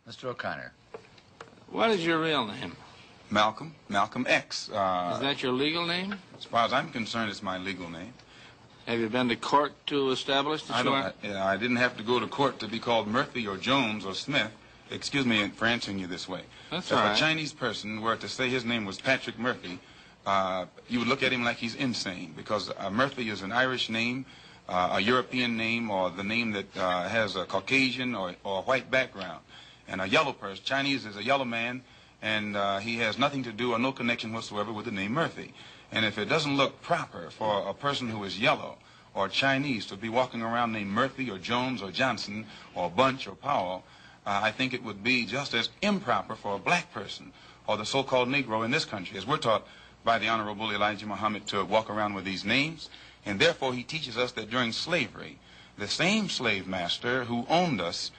Mr. O'Connor. What is your real name? Malcolm X. Is that your legal name? As far as I'm concerned, it's my legal name. Have you been to court to establish that you are? I didn't have to go to court to be called Murphy or Jones or Smith. Excuse me for answering you this way. That's if all right. a Chinese person were to say his name was Patrick Murphy, you would look at him like he's insane, because Murphy is an Irish name, a European name, or the name that has a Caucasian or white background. And a yellow person, Chinese is a yellow man, and he has nothing to do or no connection whatsoever with the name Murphy. And if it doesn't look proper for a person who is yellow or Chinese to be walking around named Murphy or Jones or Johnson or Bunch or Powell, I think it would be just as improper for a black person or the so-called Negro in this country, as we're taught by the Honorable Elijah Muhammad, to walk around with these names. And therefore he teaches us that during slavery, the same slave master who owned us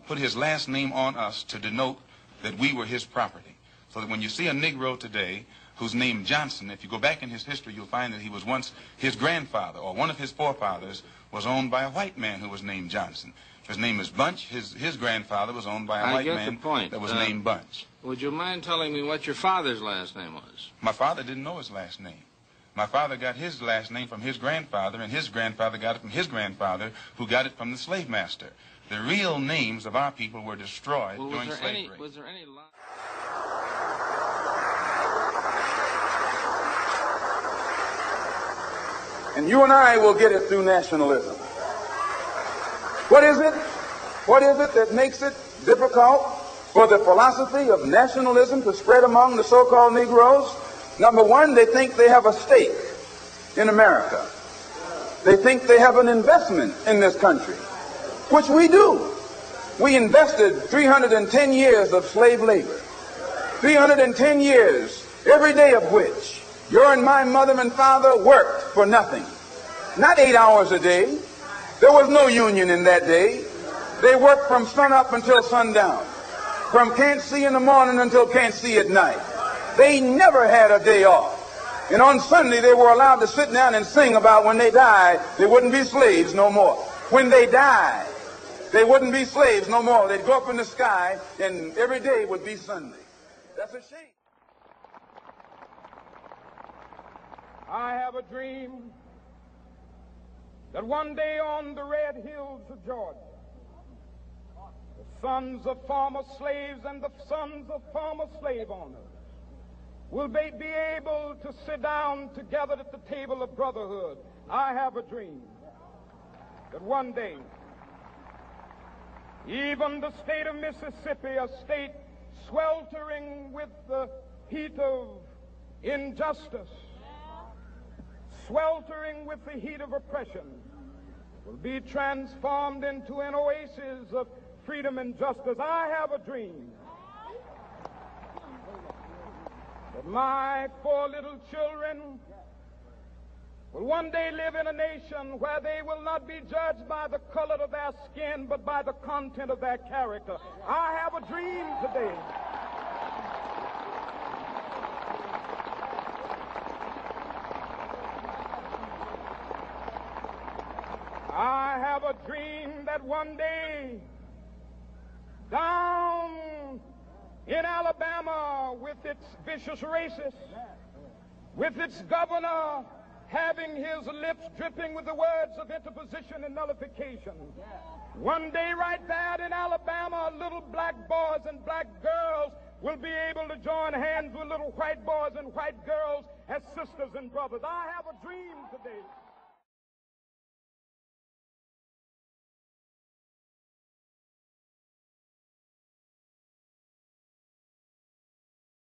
put his last name on us to denote that we were his property. So that when you see a Negro today who's named Johnson, if you go back in his history, you'll find that he was once, his grandfather or one of his forefathers was owned by a white man who was named Johnson. His name is Bunch. His grandfather was owned by a white man that was named Bunch. Would you mind telling me what your father's last name was? My father didn't know his last name. My father got his last name from his grandfather, and his grandfather got it from his grandfather, who got it from the slave master. The real names of our people were destroyed during slavery. Was there any lie? And you and I will get it through nationalism. What is it? What is it that makes it difficult for the philosophy of nationalism to spread among the so-called Negroes? Number one, they think they have a stake in America. They think they have an investment in this country, which we do. We invested 310 years of slave labor, 310 years, every day of which your and my mother and father worked for nothing. Not 8 hours a day. There was no union in that day. They worked from sun up until sundown, from can't see in the morning until can't see at night. They never had a day off. And on Sunday, they were allowed to sit down and sing about when they died, they wouldn't be slaves no more. When they died, they wouldn't be slaves no more. They'd go up in the sky, and every day would be Sunday. That's a shame. I have a dream that one day on the red hills of Georgia, the sons of former slaves and the sons of former slave owners will be able to sit down together at the table of brotherhood. I have a dream that one day, even the state of Mississippi, a state sweltering with the heat of injustice, sweltering with the heat of oppression, will be transformed into an oasis of freedom and justice. I have a dream that my 4 little children will one day live in a nation where they will not be judged by the color of their skin, but by the content of their character. I have a dream today. I have a dream that one day, down in Alabama, with its vicious racists, with its governor having his lips dripping with the words of interposition and nullification, one day right there in Alabama, little black boys and black girls will be able to join hands with little white boys and white girls as sisters and brothers. I have a dream today.